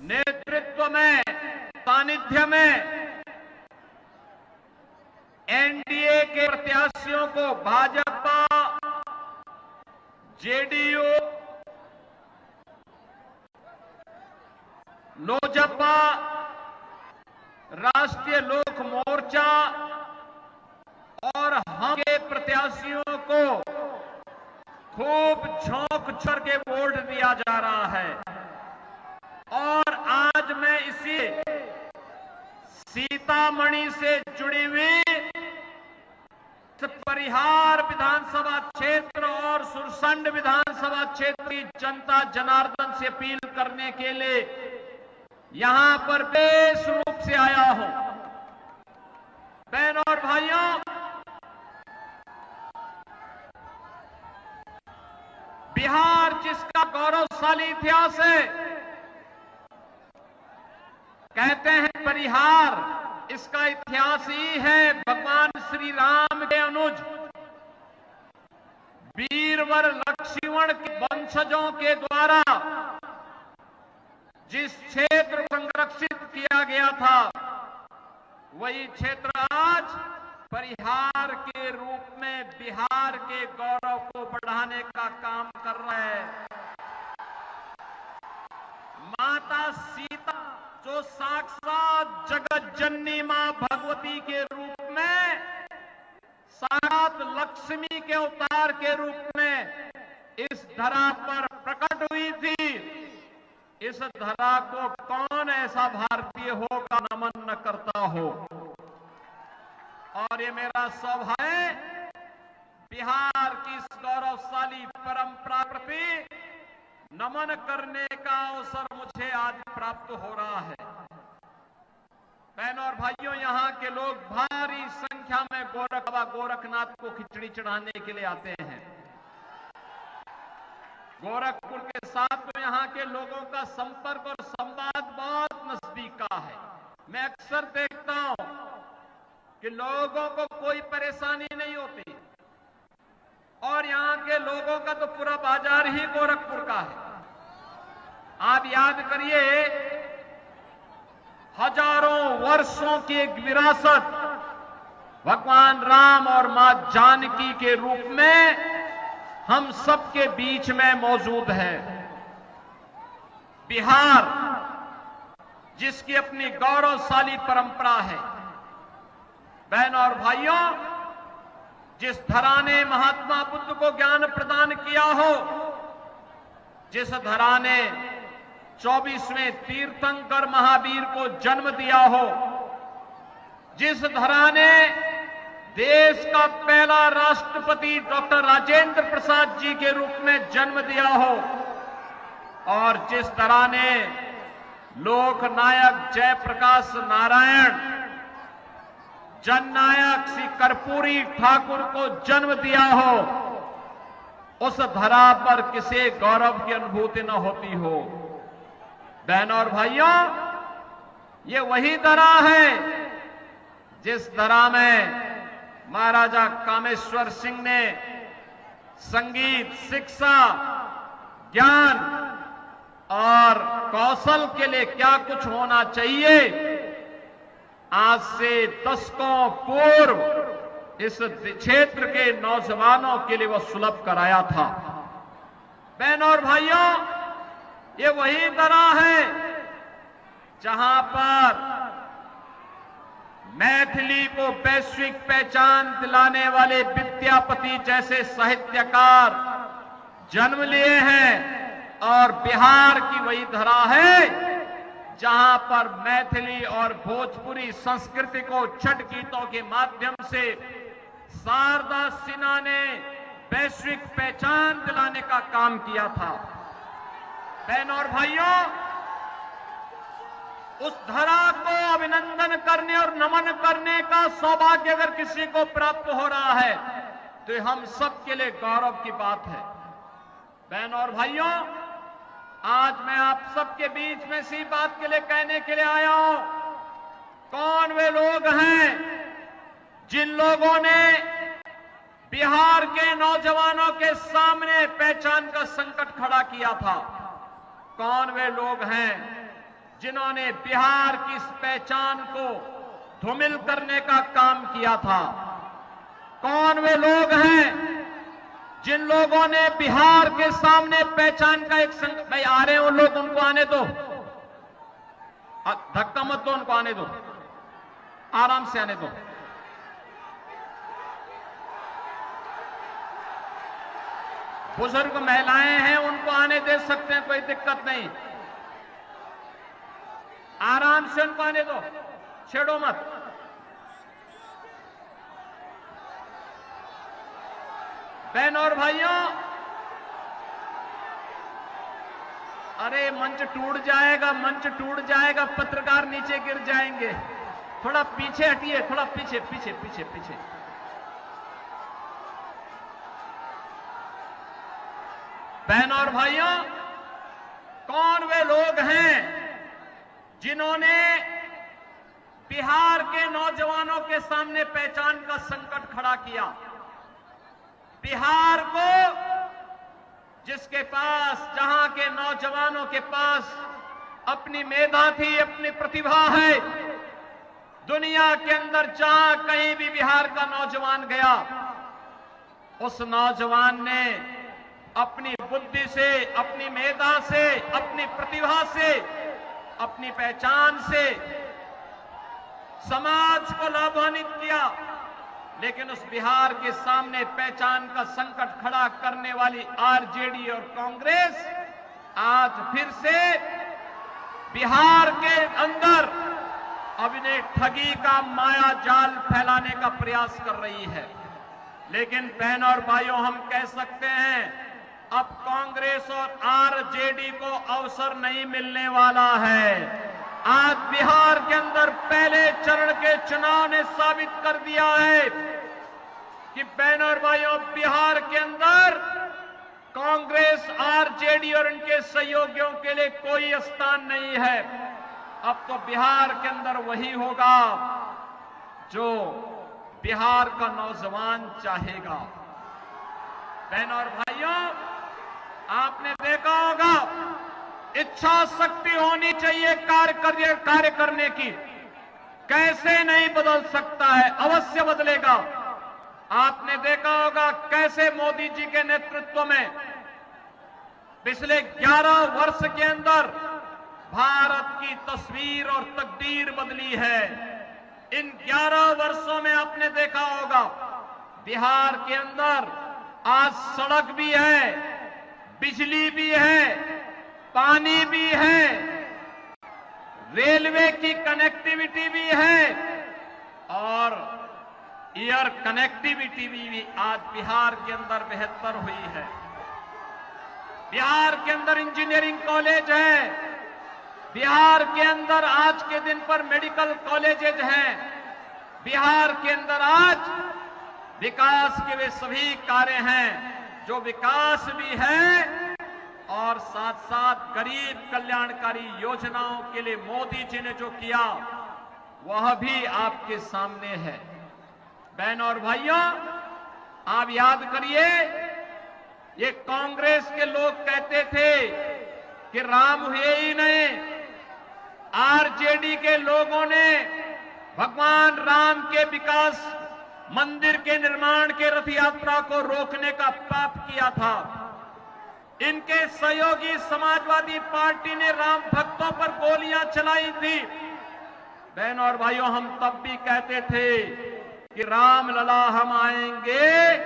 नेतृत्व में, सानिध्य में एनडीए के प्रत्याशियों को भाजपा, जेडीयू, लोजपा, राष्ट्रीय लोक मोर्चा और हम के प्रत्याशियों को खूब झोंक झोंक के वोट दिया जा रहा है। और आज मैं इसी सीतामढ़ी से जुड़ी हुई परिहार विधानसभा क्षेत्र और सुरसंड विधानसभा क्षेत्र की जनता जनार्दन से अपील करने के लिए यहां पर विशेष रूप से आया हूं। बहनों और भाइयों, बिहार जिसका गौरवशाली इतिहास है, कहते हैं परिहार, इसका इतिहास ही है भगवान श्री राम के अनुज वीरवर लक्ष्मण के वंशजों के द्वारा जिस क्षेत्र को संरक्षित किया गया था, वही क्षेत्र आज परिहार के रूप में बिहार के गौरव को बढ़ाने का काम कर रहा है। माता सीता जो साक्षात जगत जननी मां भगवती के रूप में, साक्षात लक्ष्मी के अवतार के रूप में इस धरा पर प्रकट हुई थी, इस धरा को कौन ऐसा भारतीय होगा नमन न करता हो। और ये मेरा सौभाग्य है, बिहार की इस गौरवशाली परंपरा प्रति नमन करने का अवसर मुझे आज प्राप्त हो रहा है। बहनों और भाइयों, यहाँ के लोग भारी संख्या में गोरखनाथ को खिचड़ी चढ़ाने के लिए आते हैं। गोरखपुर के साथ तो यहाँ के लोगों का संपर्क और संवाद बहुत नजदीक का है। मैं अक्सर देखता हूं कि लोगों को कोई परेशानी नहीं होती, और यहाँ के लोगों का तो पूरा बाजार ही गोरखपुर का है। आप याद करिए, हजारों वर्षों की एक विरासत भगवान राम और मां जानकी के रूप में हम सबके बीच में मौजूद है। बिहार जिसकी अपनी गौरवशाली परंपरा है। बहनों और भाइयों, जिस धरा ने महात्मा बुद्ध को ज्ञान प्रदान किया हो, जिस धरा ने 24वें तीर्थंकर महावीर को जन्म दिया हो, जिस धरा ने देश का पहला राष्ट्रपति डॉक्टर राजेंद्र प्रसाद जी के रूप में जन्म दिया हो, और जिस धरा ने लोकनायक जयप्रकाश नारायण, जननायक श्री कर्पूरी ठाकुर को जन्म दिया हो, उस धरा पर किसी गौरव की अनुभूति न होती हो। बहनों और भाइयों, ये वही धरा है जिस धरा में महाराजा कामेश्वर सिंह ने संगीत, शिक्षा, ज्ञान और कौशल के लिए क्या कुछ होना चाहिए, आज से दशकों पूर्व इस क्षेत्र के नौजवानों के लिए वह सुलभ कराया था। बहनों और भाइयों, ये वही धरा है जहां पर मैथिली को वैश्विक पहचान दिलाने वाले विद्यापति जैसे साहित्यकार जन्म लिए हैं, और बिहार की वही धरा है जहां पर मैथिली और भोजपुरी संस्कृति को छठ गीतों के माध्यम से शारदा सिन्हा ने वैश्विक पहचान दिलाने का काम किया था। बहनों और भाइयों, उस धरा को अभिनंदन करने और नमन करने का सौभाग्य अगर किसी को प्राप्त हो रहा है तो हम सबके लिए गौरव की बात है। बहनों और भाइयों, आज मैं आप सबके बीच में इसी बात के लिए कहने के लिए आया हूं, कौन वे लोग हैं जिन लोगों ने बिहार के नौजवानों के सामने पहचान का संकट खड़ा किया था। कौन वे लोग हैं जिन्होंने बिहार की इस पहचान को धूमिल करने का काम किया था। कौन वे लोग हैं जिन लोगों ने बिहार के सामने पहचान का एक भाई आ रहे हैं वो लोग, उनको आने दो, धक्का मत दो, उनको आने दो, आराम से आने दो। बुजुर्ग महिलाएं हैं, उनको आने दे सकते हैं, कोई दिक्कत नहीं, आराम से उनको आने दो, छेड़ो मत। बहन और भाइयों, अरे मंच टूट जाएगा, मंच टूट जाएगा, पत्रकार नीचे गिर जाएंगे। थोड़ा पीछे हटिए, थोड़ा पीछे पीछे पीछे पीछे। बहन और भाइयों, कौन वे लोग हैं जिन्होंने बिहार के नौजवानों के सामने पहचान का संकट खड़ा किया? बिहार को, जिसके पास, जहां के नौजवानों के पास अपनी मेधा थी, अपनी प्रतिभा है, दुनिया के अंदर जहां कहीं भी बिहार का नौजवान गया, उस नौजवान ने अपनी बुद्धि से, अपनी मेधा से, अपनी प्रतिभा से, अपनी पहचान से समाज को लाभान्वित किया। लेकिन उस बिहार के सामने पहचान का संकट खड़ा करने वाली आरजेडी और कांग्रेस आज फिर से बिहार के अंदर अपने ठगी का माया जाल फैलाने का प्रयास कर रही है। लेकिन बहन और भाइयों, हम कह सकते हैं अब कांग्रेस और आरजेडी को अवसर नहीं मिलने वाला है। आज बिहार के अंदर पहले चरण के चुनाव ने साबित कर दिया है कि बहन और भाइयों, बिहार के अंदर कांग्रेस, आरजेडी और उनके सहयोगियों के लिए कोई स्थान नहीं है। अब तो बिहार के अंदर वही होगा जो बिहार का नौजवान चाहेगा। बहन और भाइयों, आपने देखा होगा, इच्छा शक्ति होनी चाहिए कार्य करने की। कैसे नहीं बदल सकता है, अवश्य बदलेगा। आपने देखा होगा कैसे मोदी जी के नेतृत्व में पिछले 11 वर्ष के अंदर भारत की तस्वीर और तकदीर बदली है। इन 11 वर्षों में आपने देखा होगा बिहार के अंदर आज सड़क भी है, बिजली भी है, पानी भी है, रेलवे की कनेक्टिविटी भी है और एयर कनेक्टिविटी भी आज बिहार के अंदर बेहतर हुई है। बिहार के अंदर इंजीनियरिंग कॉलेज है, बिहार के अंदर आज के दिन पर मेडिकल कॉलेजेज हैं, बिहार के अंदर आज विकास के वे सभी कार्य हैं जो विकास भी है और साथ साथ गरीब कल्याणकारी योजनाओं के लिए मोदी जी ने जो किया वह भी आपके सामने है। बहन और भाइयों, आप याद करिए, ये कांग्रेस के लोग कहते थे कि राम हुए ही नहीं। आरजेडी के लोगों ने भगवान राम के विकास, मंदिर के निर्माण के रथ यात्रा को रोकने का पाप किया था। इनके सहयोगी समाजवादी पार्टी ने राम भक्तों पर गोलियां चलाई थी। बहन और भाइयों, हम तब भी कहते थे कि राम लला हम आएंगे,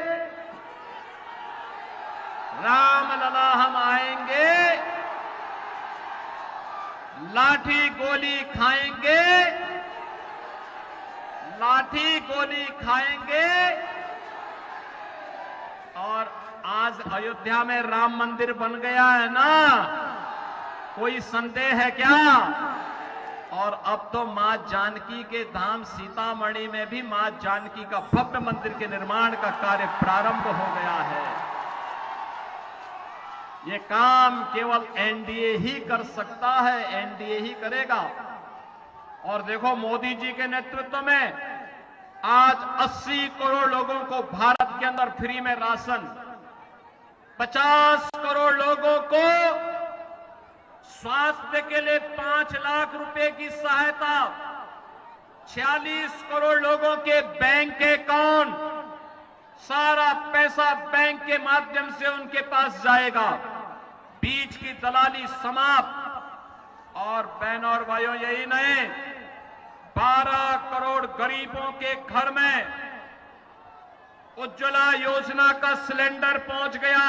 राम लला हम आएंगे, लाठी गोली खाएंगे, लाठी गोली खाएंगे। और आज अयोध्या में राम मंदिर बन गया है ना, कोई संदेह है क्या? और अब तो मां जानकी के धाम सीतामढ़ी में भी मां जानकी का भव्य मंदिर के निर्माण का कार्य प्रारंभ हो गया है। ये काम केवल एनडीए ही कर सकता है, एनडीए ही करेगा। और देखो, मोदी जी के नेतृत्व में आज 80 करोड़ लोगों को भारत के अंदर फ्री में राशन, 50 करोड़ लोगों को स्वास्थ्य के लिए 5 लाख रुपए की सहायता, 46 करोड़ लोगों के बैंक अकाउंट, सारा पैसा बैंक के माध्यम से उनके पास जाएगा। बीच की दलाली समाप्त। और बहनों और भाइयों, यही नहीं, 12 करोड़ गरीबों के घर में उज्ज्वला योजना का सिलेंडर पहुंच गया।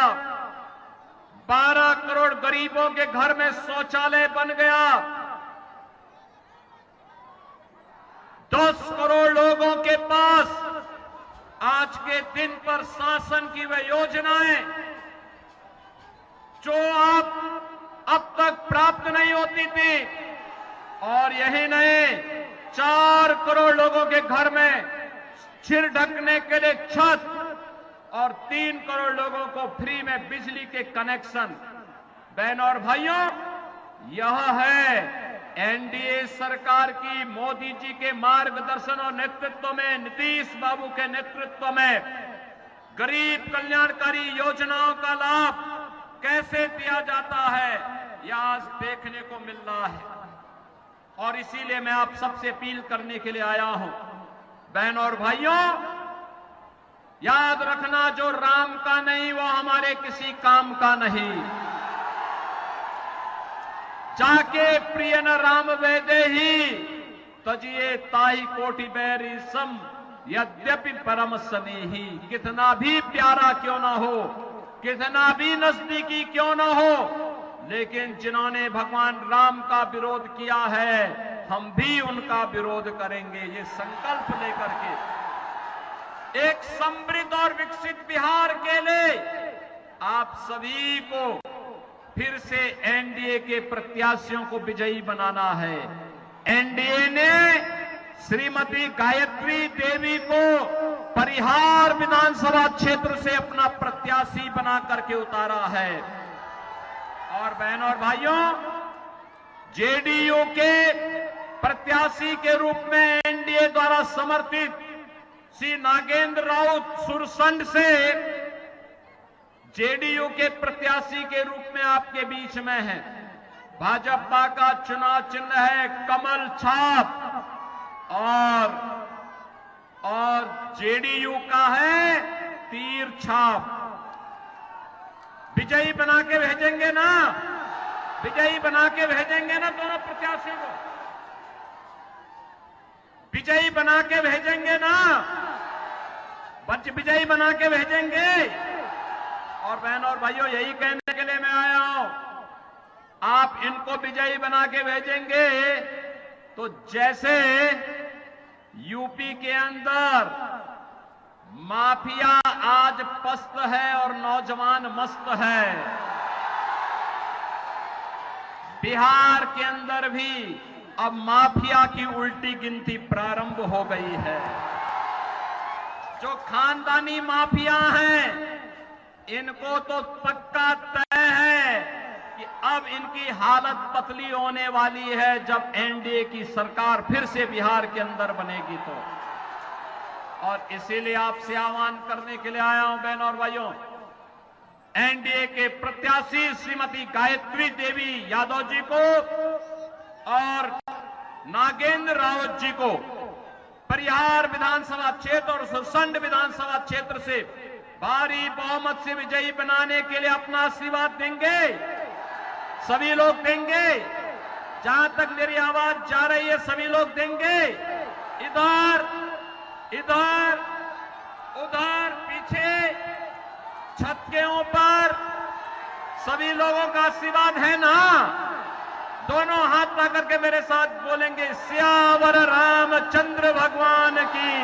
12 करोड़ गरीबों के घर में शौचालय बन गया। 10 करोड़ लोगों के पास आज के दिन पर शासन की वह योजनाएं जो आप अब तक प्राप्त नहीं होती थी। और यही नहीं, 4 करोड़ लोगों के घर में सिर ढकने के लिए छत और 3 करोड़ लोगों को फ्री में बिजली के कनेक्शन। बहनों और भाइयों, यह है एनडीए सरकार की, मोदी जी के मार्गदर्शन और नेतृत्व में, नीतीश बाबू के नेतृत्व में गरीब कल्याणकारी योजनाओं का लाभ कैसे दिया जाता है, यह आज देखने को मिल रहा है। और इसीलिए मैं आप सबसे अपील करने के लिए आया हूं। बहनों और भाइयों, याद रखना, जो राम का नहीं वो हमारे किसी काम का नहीं। जाके प्रिय न राम वेदे ही तजिए ताही कोटि बैरी सम यद्यपि परम स्नेही। कितना भी प्यारा क्यों ना हो, कितना भी नजदीकी क्यों ना हो, लेकिन जिन्होंने भगवान राम का विरोध किया है, हम भी उनका विरोध करेंगे। ये संकल्प लेकर के एक समृद्ध और विकसित बिहार के लिए आप सभी को फिर से एनडीए के प्रत्याशियों को विजयी बनाना है। एनडीए ने श्रीमती गायत्री देवी को परिहार विधानसभा क्षेत्र से अपना प्रत्याशी बना करके उतारा है। और बहनों और भाइयों, जेडीयू के प्रत्याशी के रूप में एनडीए द्वारा समर्थित श्री नागेंद्र राउत सुरसंड से जेडीयू के प्रत्याशी के रूप में आपके बीच में है। भाजपा का चुनाव चिन्ह है कमल छाप और जेडीयू का है तीर छाप। विजयी बना के भेजेंगे ना, विजयी बना के भेजेंगे ना दोनों प्रत्याशियों को, विजयी बना के भेजेंगे ना, विजयी बना के भेजेंगे। और बहनों और भाइयों, यही कहने के लिए मैं आया हूं, आप इनको विजयी बना के भेजेंगे तो जैसे यूपी के अंदर माफिया आज पस्त है और नौजवान मस्त है, बिहार के अंदर भी अब माफिया की उल्टी गिनती प्रारंभ हो गई है। जो खानदानी माफिया हैं, इनको तो पक्का तय है कि अब इनकी हालत पतली होने वाली है जब एनडीए की सरकार फिर से बिहार के अंदर बनेगी तो। और इसीलिए आपसे आह्वान करने के लिए आया हूं बहनों और भाइयों, एनडीए के प्रत्याशी श्रीमती गायत्री देवी यादव जी को और नागेंद्र राउत जी को परिहार विधानसभा क्षेत्र और सुरसंड विधानसभा क्षेत्र से भारी बहुमत से विजयी बनाने के लिए अपना आशीर्वाद देंगे। सभी लोग देंगे, जहां तक मेरी आवाज जा रही है सभी लोग देंगे। इधर इधर उधर पीछे छत के ऊपर सभी लोगों का आशीर्वाद है ना? दोनों हाथ ला करके मेरे साथ बोलेंगे, सियावर रामचंद्र भगवान की,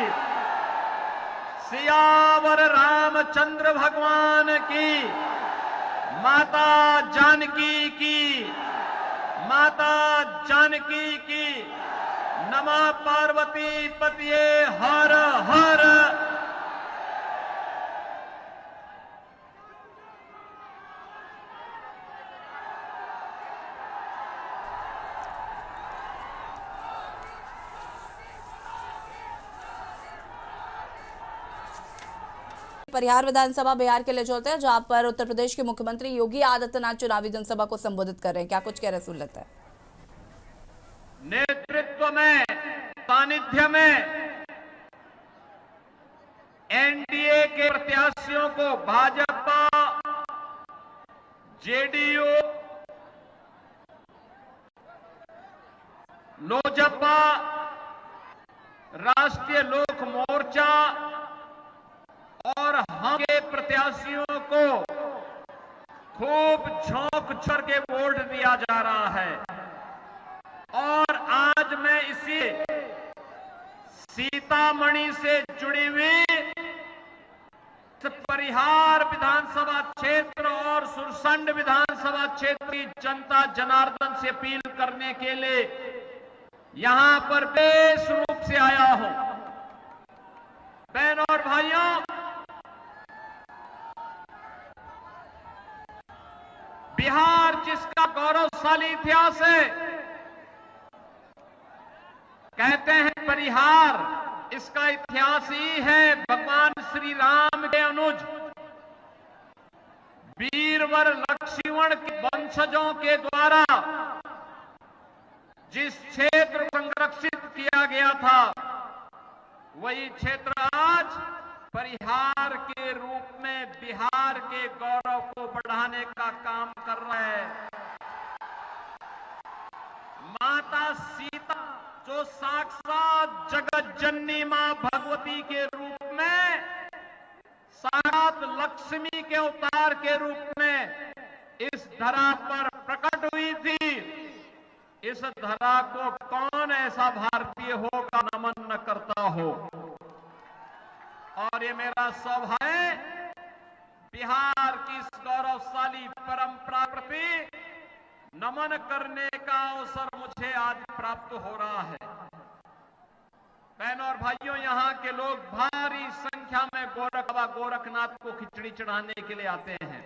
सियावर रामचंद्र भगवान की, माता जानकी की, माता जानकी की, नमः पार्वती पतिये हर हर। परिहार विधानसभा बिहार के लिए चलते हैं, जहां पर उत्तर प्रदेश के मुख्यमंत्री योगी आदित्यनाथ चुनावी जनसभा को संबोधित कर रहे हैं। क्या कुछ कह रहे सुन लेते हैं। नेतृत्व में, सानिध्य में एनडीए के प्रत्याशियों को भाजपा, जेडीयू, लोजपा, राष्ट्रीय लोक मोर्चा और हम के प्रत्याशियों को खूब झोंक झोंक के वोट दिया जा रहा है। और आज मैं इसी सीतामढ़ी से जुड़ी हुई परिहार विधानसभा क्षेत्र और सुरसंड विधानसभा क्षेत्र की जनता जनार्दन से अपील करने के लिए यहां पर विशेष रूप से आया हूं। बहनों और भाइयों, बिहार जिसका गौरवशाली इतिहास है, कहते हैं परिहार, इसका इतिहास ही है भगवान श्री राम के अनुज वीरवर लक्ष्मण के वंशजों के द्वारा जिस क्षेत्र को संरक्षित किया गया था, वही क्षेत्र आज परिहार के रूप में बिहार के गौरव को बढ़ाने का काम कर रहा है। माता सीता जो साक्षात जगत जननी मां भगवती के रूप में, साक्षात लक्ष्मी के अवतार के रूप में इस धरा पर प्रकट हुई थी, इस धरा को कौन ऐसा भारतीय होगा नमन न करता हो। और ये मेरा सौभाग्य है, बिहार की इस गौरवशाली परंपरा प्रति नमन करने का अवसर मुझे आज प्राप्त हो रहा है। बहनों और भाइयों, यहाँ के लोग भारी संख्या में गोरखनाथ को खिचड़ी चढ़ाने के लिए आते हैं।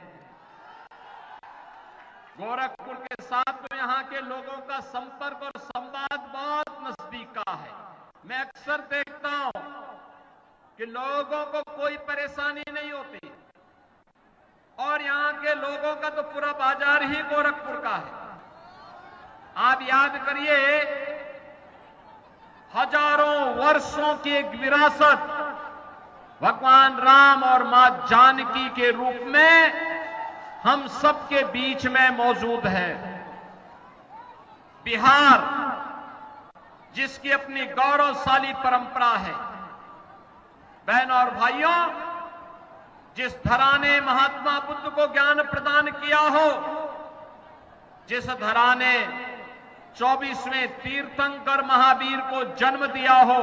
गोरखपुर के साथ तो यहाँ के लोगों का संपर्क और संवाद बहुत नजदीक का है। मैं अक्सर देखता हूं कि लोगों को कोई परेशानी नहीं होती, और यहाँ के लोगों का तो पूरा बाजार ही गोरखपुर का है। आप याद करिए, हजारों वर्षों की एक विरासत भगवान राम और मां जानकी के रूप में हम सबके बीच में मौजूद है। बिहार जिसकी अपनी गौरवशाली परंपरा है। बहनों और भाइयों, जिस धरा ने महात्मा बुद्ध को ज्ञान प्रदान किया हो, जिस धरा ने 24वें तीर्थंकर महावीर को जन्म दिया हो,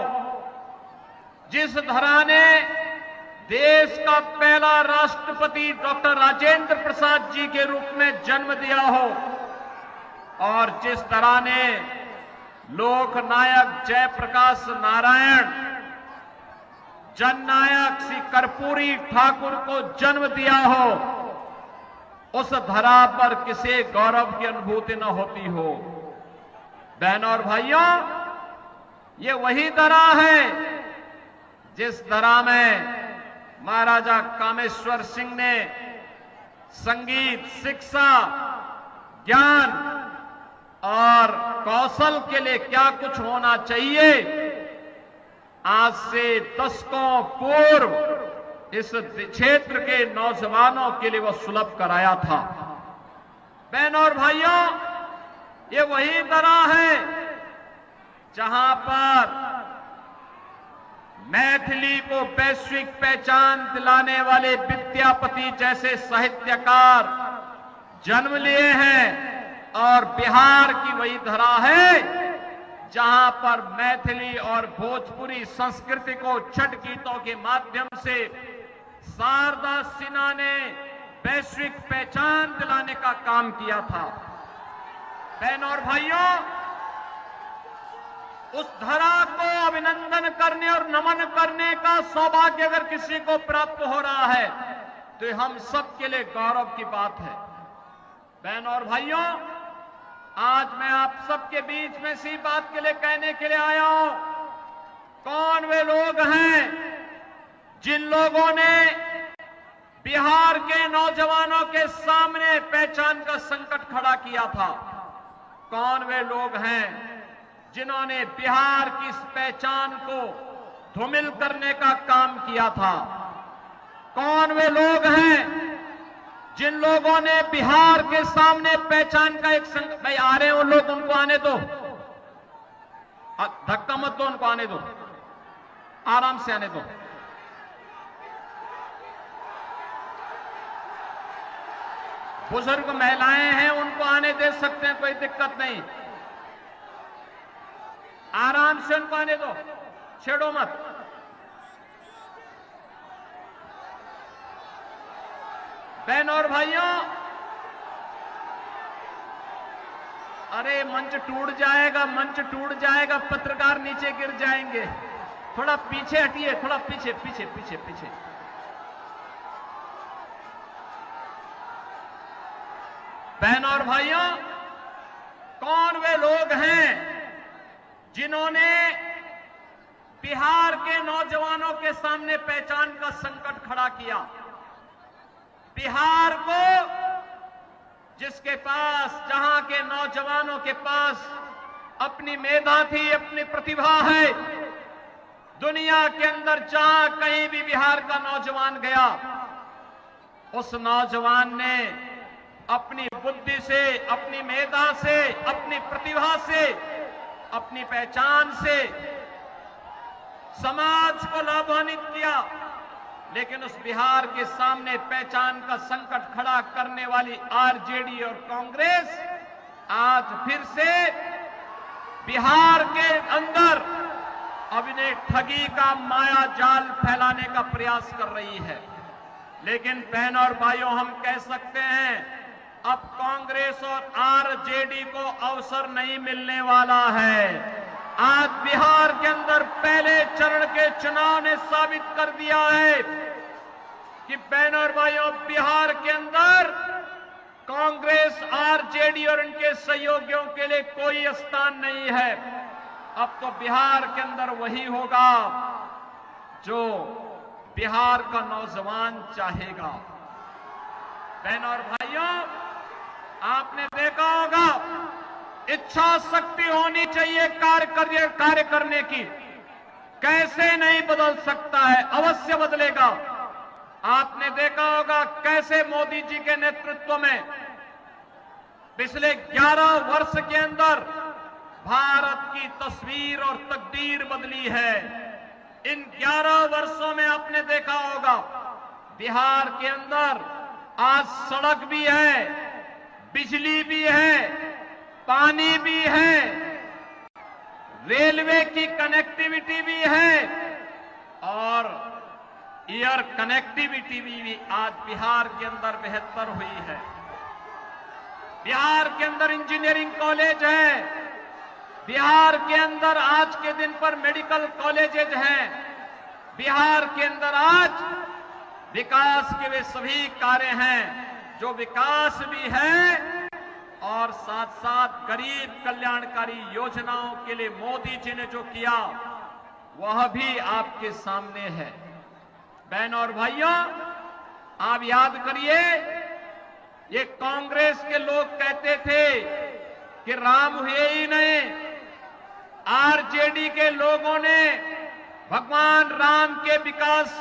जिस धरा ने देश का पहला राष्ट्रपति डॉक्टर राजेंद्र प्रसाद जी के रूप में जन्म दिया हो, और जिस तरह ने लोकनायक जयप्रकाश नारायण, जननायक श्री कर्पूरी ठाकुर को जन्म दिया हो, उस धरा पर किसी गौरव की अनुभूति न होती हो। बहनों और भाइयों, ये वही धरा है जिस धरा में महाराजा कामेश्वर सिंह ने संगीत, शिक्षा, ज्ञान और कौशल के लिए क्या कुछ होना चाहिए, आज से दशकों पूर्व इस क्षेत्र के नौजवानों के लिए वह सुलभ कराया था। बहनों और भाइयों, ये वही धरा है जहां पर मैथिली को वैश्विक पहचान दिलाने वाले विद्यापति जैसे साहित्यकार जन्म लिए हैं, और बिहार की वही धरा है जहां पर मैथिली और भोजपुरी संस्कृति को छठ गीतों के माध्यम से शारदा सिन्हा ने वैश्विक पहचान दिलाने का काम किया था। बहनों और भाइयों, उस धरा को अभिनंदन करने और नमन करने का सौभाग्य अगर किसी को प्राप्त हो रहा है, तो हम सबके लिए गौरव की बात है। बहनों और भाइयों, आज मैं आप सबके बीच में इसी बात के लिए कहने के लिए आया हूं, कौन वे लोग हैं जिन लोगों ने बिहार के नौजवानों के सामने पहचान का संकट खड़ा किया था। कौन वे लोग हैं जिन्होंने बिहार की इस पहचान को धूमिल करने का काम किया था? कौन वे लोग हैं जिन लोगों ने बिहार के सामने पहचान का एक संकट, भाई आ रहे हैं उन लोग, उनको आने दो, धक्का मत दो, उनको आने दो, आराम से आने दो। बुजुर्ग महिलाएं हैं, उनको आने दे सकते हैं, कोई दिक्कत नहीं, आराम से उनको आने दो, छेड़ो मत। बहन और भाइयों, अरे मंच टूट जाएगा, मंच टूट जाएगा, पत्रकार नीचे गिर जाएंगे। थोड़ा पीछे हटिए, थोड़ा पीछे पीछे पीछे पीछे। बहन और भाइयों, कौन वे लोग हैं जिन्होंने बिहार के नौजवानों के सामने पहचान का संकट खड़ा किया? बिहार को, जिसके पास, जहां के नौजवानों के पास अपनी मेधा थी, अपनी प्रतिभा है, दुनिया के अंदर जहां कहीं भी बिहार का नौजवान गया, उस नौजवान ने अपनी बुद्धि से, अपनी मेधा से, अपनी प्रतिभा से, अपनी पहचान से समाज को लाभान्वित किया। लेकिन उस बिहार के सामने पहचान का संकट खड़ा करने वाली आरजेडी और कांग्रेस आज फिर से बिहार के अंदर अपने ठगी का माया जाल फैलाने का प्रयास कर रही है। लेकिन बहनों और भाइयों, हम कह सकते हैं अब कांग्रेस और आरजेडी को अवसर नहीं मिलने वाला है। आज बिहार के अंदर पहले चरण के चुनाव ने साबित कर दिया है कि बहनों और भाइयों, बिहार के अंदर कांग्रेस, आरजेडी और उनके सहयोगियों के लिए कोई स्थान नहीं है। अब तो बिहार के अंदर वही होगा जो बिहार का नौजवान चाहेगा। बहनों और भाइयों, आपने देखा होगा, इच्छा शक्ति होनी चाहिए कार्य करने की। कैसे नहीं बदल सकता है, अवश्य बदलेगा। आपने देखा होगा कैसे मोदी जी के नेतृत्व में पिछले 11 वर्ष के अंदर भारत की तस्वीर और तकदीर बदली है। इन 11 वर्षों में आपने देखा होगा बिहार के अंदर आज सड़क भी है, बिजली भी है, पानी भी है, रेलवे की कनेक्टिविटी भी है और एयर कनेक्टिविटी भी आज बिहार के अंदर बेहतर हुई है। बिहार के अंदर इंजीनियरिंग कॉलेज है, बिहार के अंदर आज के दिन पर मेडिकल कॉलेजेज हैं, बिहार के अंदर आज विकास के वे सभी कार्य हैं जो विकास भी है और साथ साथ गरीब कल्याणकारी योजनाओं के लिए मोदी जी ने जो किया वह भी आपके सामने है। बहनों और भाइयों, आप याद करिए, ये कांग्रेस के लोग कहते थे कि राम हुए ही नहीं। आरजेडी के लोगों ने भगवान राम के विकास,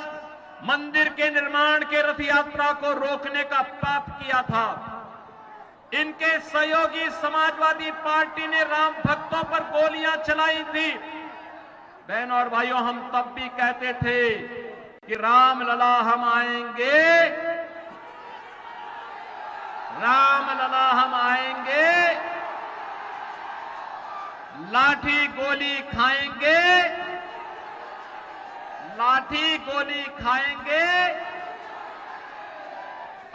मंदिर के निर्माण के रथ यात्रा को रोकने का पाप किया था। इनके सहयोगी समाजवादी पार्टी ने राम भक्तों पर गोलियां चलाई थी। बहनों और भाइयों, हम तब भी कहते थे कि राम लला हम आएंगे, राम लला हम आएंगे, लाठी गोली खाएंगे, लाठी गोली खाएंगे।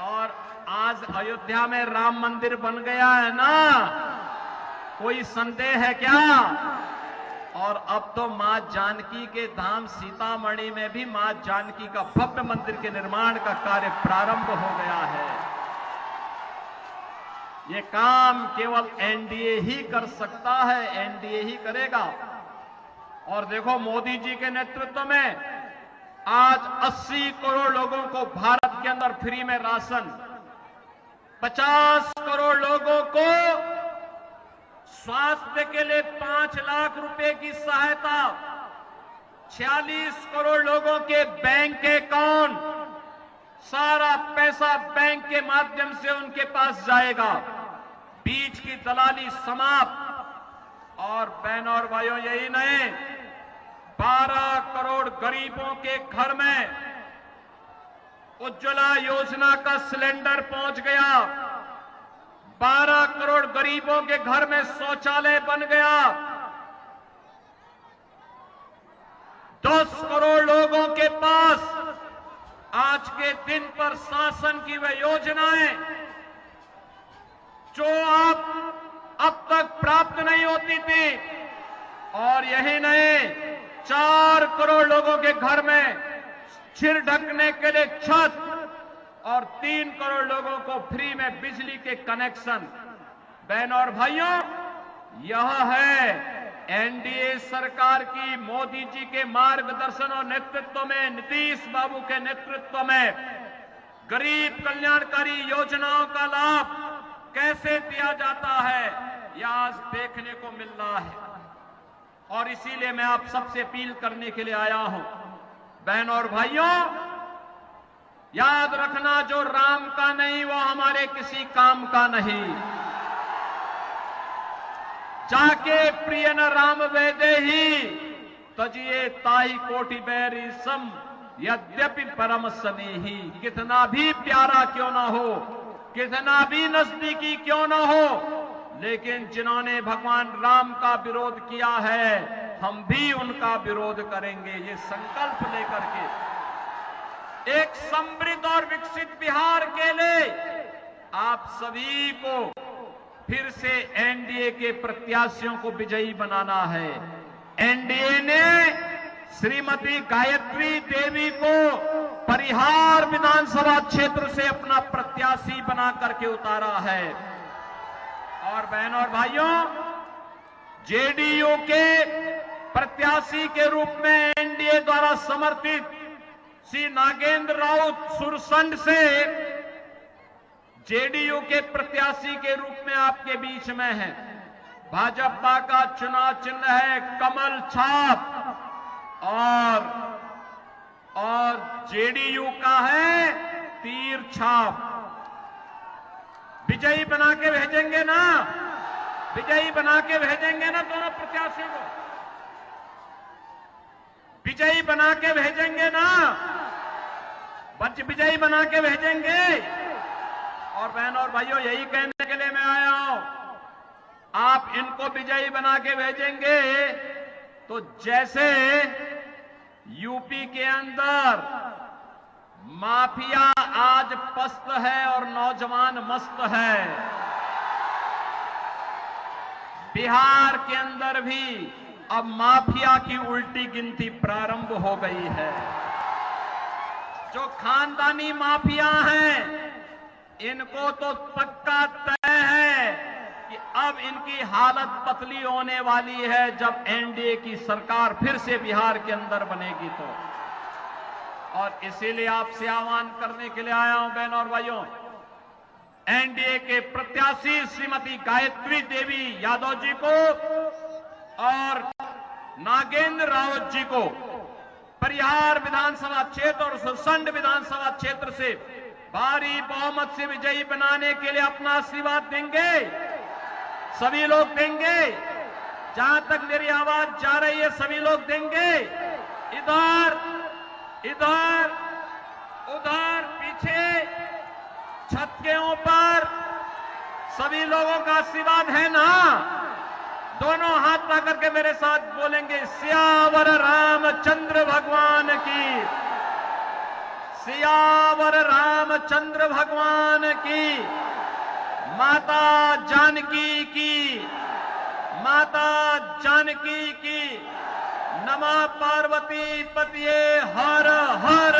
और आज अयोध्या में राम मंदिर बन गया है ना, कोई संदेह है क्या? और अब तो मां जानकी के धाम सीतामढ़ी में भी मां जानकी का भव्य मंदिर के निर्माण का कार्य प्रारंभ हो गया है। ये काम केवल एनडीए ही कर सकता है, एनडीए ही करेगा। और देखो, मोदी जी के नेतृत्व में आज 80 करोड़ लोगों को भारत भारत के अंदर फ्री में राशन, 50 करोड़ लोगों को स्वास्थ्य के लिए 5 लाख रुपए की सहायता, 46 करोड़ लोगों के बैंक अकाउंट, सारा पैसा बैंक के माध्यम से उनके पास जाएगा, बीच की दलाली समाप्त। और बहनों और भाइयों, यही नहीं, 12 करोड़ गरीबों के घर में उज्ज्वला योजना का सिलेंडर पहुंच गया, 12 करोड़ गरीबों के घर में शौचालय बन गया, 10 करोड़ लोगों के पास आज के दिन पर शासन की वह योजनाएं जो आप अब तक प्राप्त नहीं होती थी। और यही नहीं, 4 करोड़ लोगों के घर में सिर ढकने के लिए छत और 3 करोड़ लोगों को फ्री में बिजली के कनेक्शन। बहनों और भाइयों, यह है एनडीए सरकार की, मोदी जी के मार्गदर्शन और नेतृत्व में, नीतीश बाबू के नेतृत्व में गरीब कल्याणकारी योजनाओं का लाभ कैसे दिया जाता है, यह आज देखने को मिल रहा है। और इसीलिए मैं आप सबसे अपील करने के लिए आया हूं, बहनों और भाइयों, याद रखना, जो राम का नहीं वो हमारे किसी काम का नहीं। जाके प्रिय न राम वेदे ही तजिए ताही कोटि बैरी सम यद्यपि परम स्नेही। कितना भी प्यारा क्यों ना हो, कितना भी नजदीकी क्यों ना हो, लेकिन जिन्होंने भगवान राम का विरोध किया है, हम भी उनका विरोध करेंगे। ये संकल्प लेकर के एक समृद्ध और विकसित बिहार के लिए आप सभी को फिर से एनडीए के प्रत्याशियों को विजयी बनाना है। एनडीए ने श्रीमती गायत्री देवी को परिहार विधानसभा क्षेत्र से अपना प्रत्याशी बना करके उतारा है। और बहनों और भाइयों, जेडीयू के प्रत्याशी के रूप में एनडीए द्वारा समर्थित श्री नागेंद्र राउत सुरसंड से जेडीयू के प्रत्याशी के रूप में आपके बीच में है। भाजपा का चुनाव चिन्ह है कमल छाप और जेडीयू का है तीर छाप। विजयी बना के भेजेंगे ना, विजयी बना के भेजेंगे ना दोनों प्रत्याशियों को, विजयी बना के भेजेंगे ना, विजयी बना के भेजेंगे। और बहनों और भाइयों, यही कहने के लिए मैं आया हूं, आप इनको विजयी बना के भेजेंगे तो जैसे यूपी के अंदर माफिया आज पस्त है और नौजवान मस्त है, बिहार के अंदर भी अब माफिया की उल्टी गिनती प्रारंभ हो गई है। जो खानदानी माफिया हैं, इनको तो पक्का तय है कि अब इनकी हालत पतली होने वाली है जब एनडीए की सरकार फिर से बिहार के अंदर बनेगी तो। और इसीलिए आपसे आह्वान करने के लिए आया हूं बहनों और भाइयों, एनडीए के प्रत्याशी श्रीमती गायत्री देवी यादव जी को और नागेंद्र राउत जी को परिहार विधानसभा क्षेत्र और सुरसंड विधानसभा क्षेत्र से भारी बहुमत से विजयी बनाने के लिए अपना आशीर्वाद देंगे। सभी लोग देंगे, जहां तक मेरी आवाज जा रही है सभी लोग देंगे। इधर इधर उधर पीछे छत के ऊपर सभी लोगों का आशीर्वाद है ना? दोनों हाथ ला करके मेरे साथ बोलेंगे, सियावर रामचंद्र भगवान की, सियावर रामचंद्र भगवान की, माता जानकी की, माता जानकी की, नमः पार्वती पतिये हर हर